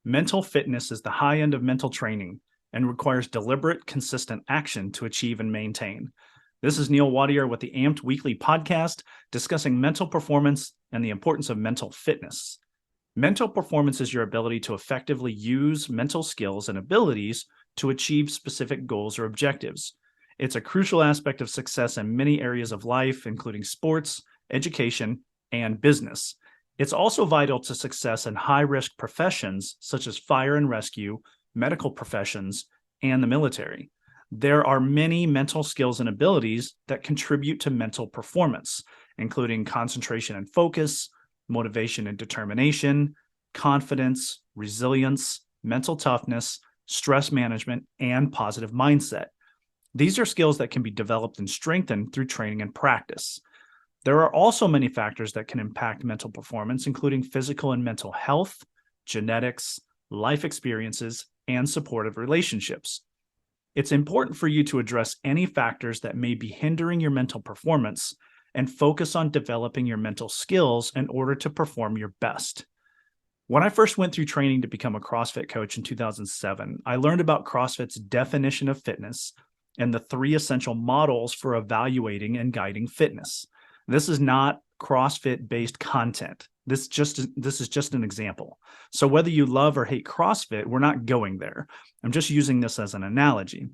Mental fitness is the high end of mental training and requires deliberate, consistent action to achieve and maintain. This is Neil Wadier with the AMPT Weekly Podcast discussing mental performance and the importance of mental fitness. Mental performance is your ability to effectively use mental skills and abilities to achieve specific goals or objectives. It's a crucial aspect of success in many areas of life, including sports, education, and business. It's also vital to success in high-risk professions such as fire and rescue, medical professions, and the military. There are many mental skills and abilities that contribute to mental performance, including concentration and focus, motivation and determination, confidence, resilience, mental toughness, stress management, and positive mindset. These are skills that can be developed and strengthened through training and practice. There are also many factors that can impact mental performance, including physical and mental health, genetics, life experiences, and supportive relationships. It's important for you to address any factors that may be hindering your mental performance and focus on developing your mental skills in order to perform your best. When I first went through training to become a CrossFit coach in 2007, I learned about CrossFit's definition of fitness and the 3 essential models for evaluating and guiding fitness. This is not CrossFit-based content. This is just an example. So whether you love or hate CrossFit, we're not going there. I'm just using this as an analogy.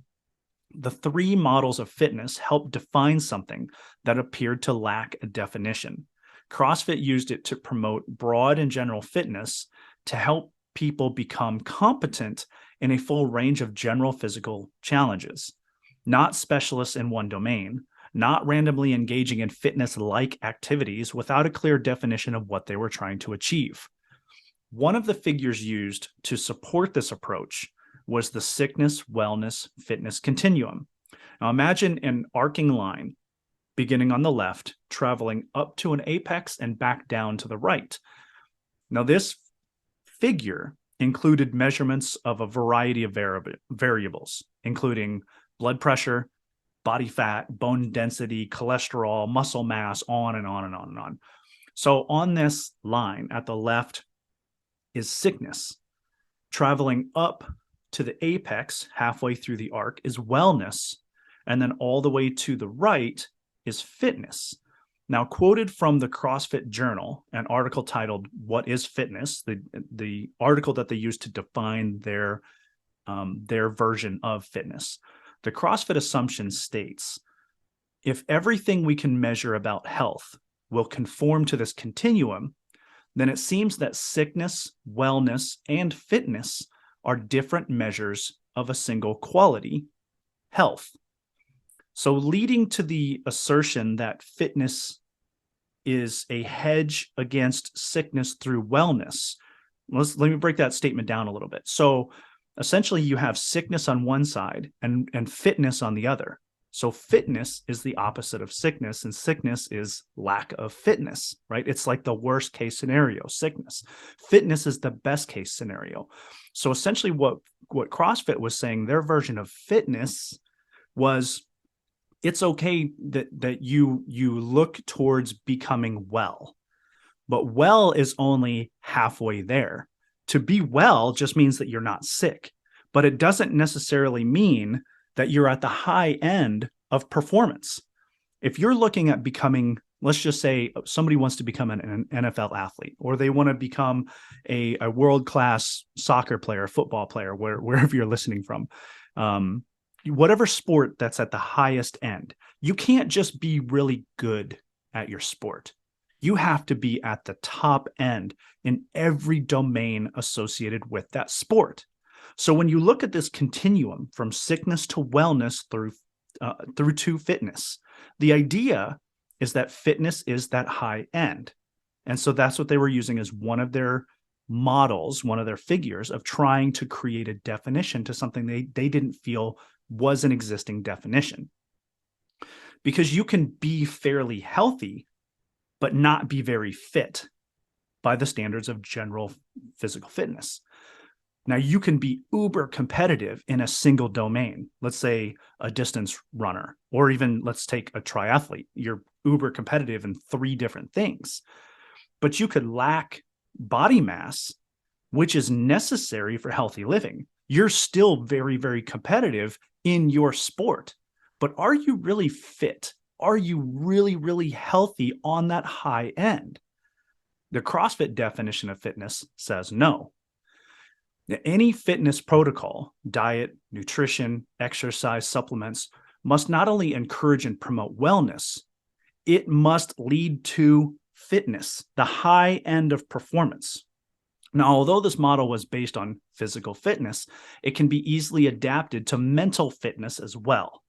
The 3 models of fitness help define something that appeared to lack a definition. CrossFit used it to promote broad and general fitness to help people become competent in a full range of general physical challenges, not specialists in one domain, not randomly engaging in fitness-like activities without a clear definition of what they were trying to achieve. One of the figures used to support this approach was the sickness, wellness, fitness continuum. Now imagine an arcing line beginning on the left, traveling up to an apex and back down to the right. Now this figure included measurements of a variety of variables, including blood pressure, body fat, bone density, cholesterol, muscle mass, on and on and on and on. So on this line at the left is sickness. Traveling up to the apex, halfway through the arc, is wellness. And then all the way to the right is fitness. Now, quoted from the CrossFit Journal, an article titled "What is Fitness?" the article that they used to define their version of fitness. The CrossFit assumption states, if everything we can measure about health will conform to this continuum, then it seems that sickness, wellness, and fitness are different measures of a single quality, health. So leading to the assertion that fitness is a hedge against sickness through wellness. Let me break that statement down a little bit. So essentially, you have sickness on one side and fitness on the other. So fitness is the opposite of sickness, and sickness is lack of fitness, right? It's like the worst case scenario, sickness. Fitness is the best case scenario. So essentially what CrossFit was saying, their version of fitness was, it's okay that you look towards becoming well, but well is only halfway there. To be well just means that you're not sick, but it doesn't necessarily mean that you're at the high end of performance. If you're looking at becoming, let's just say somebody wants to become an NFL athlete, or they want to become a world-class soccer player, football player, wherever you're listening from, whatever sport that's at the highest end, you can't just be really good at your sport. You have to be at the top end in every domain associated with that sport. So when you look at this continuum from sickness to wellness through to fitness, the idea is that fitness is that high end. And so that's what they were using as one of their models, one of their figures of trying to create a definition to something they didn't feel was an existing definition. Because you can be fairly healthy but not be very fit by the standards of general physical fitness. Now, you can be uber competitive in a single domain, let's say a distance runner, or even let's take a triathlete. You're uber competitive in 3 different things, but you could lack body mass which is necessary for healthy living. You're still very, very competitive in your sport, but are you really fit? Are you really, really healthy on that high end? The CrossFit definition of fitness says no. Any fitness protocol, diet, nutrition, exercise, supplements, must not only encourage and promote wellness, it must lead to fitness, the high end of performance. Now, although this model was based on physical fitness, it can be easily adapted to mental fitness as well.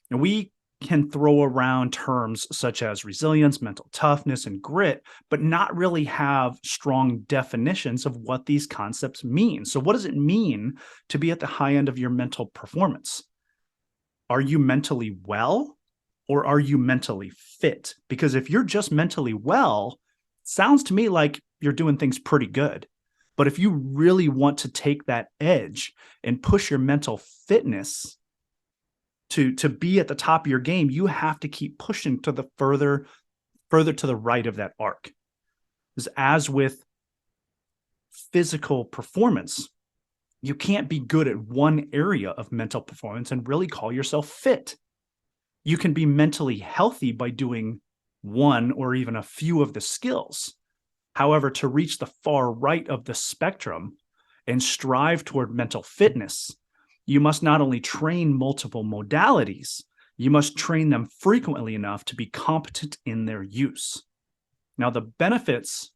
And we can throw around terms such as resilience, mental toughness, and grit, but not really have strong definitions of what these concepts mean. So what does it mean to be at the high end of your mental performance? Are you mentally well, or are you mentally fit? Because if you're just mentally well, sounds to me like you're doing things pretty good. But if you really want to take that edge and push your mental fitness to be at the top of your game, you have to keep pushing to the further to the right of that arc. Because as with physical performance, you can't be good at one area of mental performance and really call yourself fit. You can be mentally healthy by doing one or even a few of the skills. However, to reach the far right of the spectrum and strive toward mental fitness, you must not only train multiple modalities, you must train them frequently enough to be competent in their use. Now, the benefits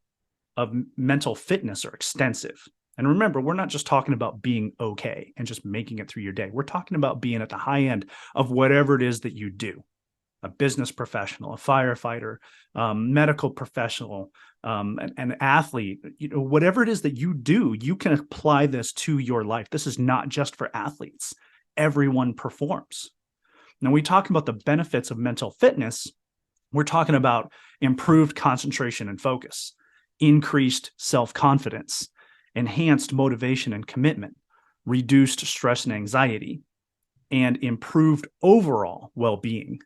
of mental fitness are extensive. And remember, we're not just talking about being okay and just making it through your day. We're talking about being at the high end of whatever it is that you do. A business professional, a firefighter, medical professional, an athlete, whatever it is that you do, you can apply this to your life. This is not just for athletes. Everyone performs. Now, we talk about the benefits of mental fitness. We're talking about improved concentration and focus, increased self-confidence, enhanced motivation and commitment, reduced stress and anxiety, and improved overall well-being.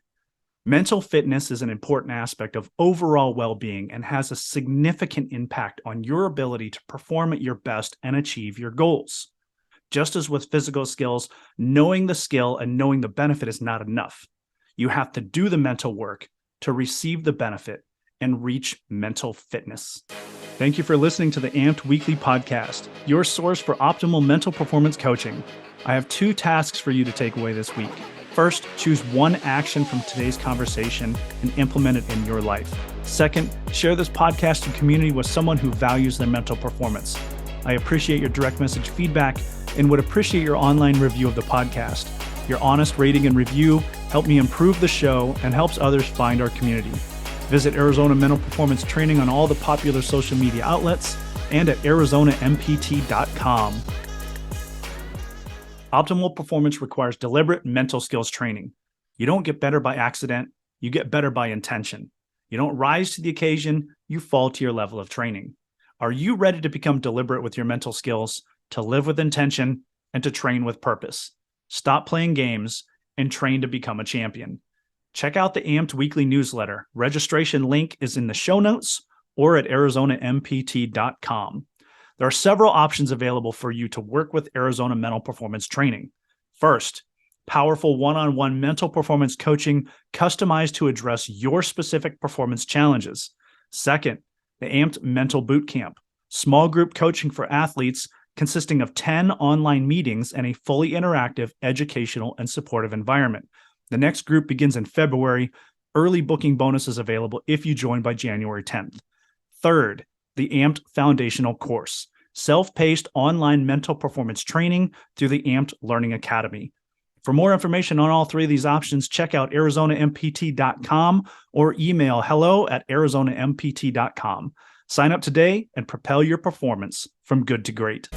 Mental fitness is an important aspect of overall well-being and has a significant impact on your ability to perform at your best and achieve your goals. Just as with physical skills, knowing the skill and knowing the benefit is not enough. You have to do the mental work to receive the benefit and reach mental fitness. Thank you for listening to the AMPT Weekly Podcast, your source for optimal mental performance coaching. I have 2 tasks for you to take away this week. First, choose one action from today's conversation and implement it in your life. Second, share this podcast and community with someone who values their mental performance. I appreciate your direct message feedback and would appreciate your online review of the podcast. Your honest rating and review help me improve the show and helps others find our community. Visit Arizona Mental Performance Training on all the popular social media outlets and at ArizonaMPT.com. Optimal performance requires deliberate mental skills training. You don't get better by accident, you get better by intention. You don't rise to the occasion, you fall to your level of training. Are you ready to become deliberate with your mental skills, to live with intention, and to train with purpose? Stop playing games and train to become a champion. Check out the AMPT Weekly newsletter. Registration link is in the show notes or at ArizonaMPT.com. There are several options available for you to work with Arizona Mental Performance Training. First, powerful one-on-one mental performance coaching customized to address your specific performance challenges. Second, the AMPT Mental Bootcamp, small group coaching for athletes consisting of 10 online meetings and a fully interactive, educational, and supportive environment. The next group begins in February. Early booking bonus is available if you join by January 10th. Third, the AMPT Foundational Course, self-paced online mental performance training through the AMPT Learning Academy. For more information on all 3 of these options, check out ArizonaMPT.com or email hello@ArizonaMPT.com. Sign up today and propel your performance from good to great.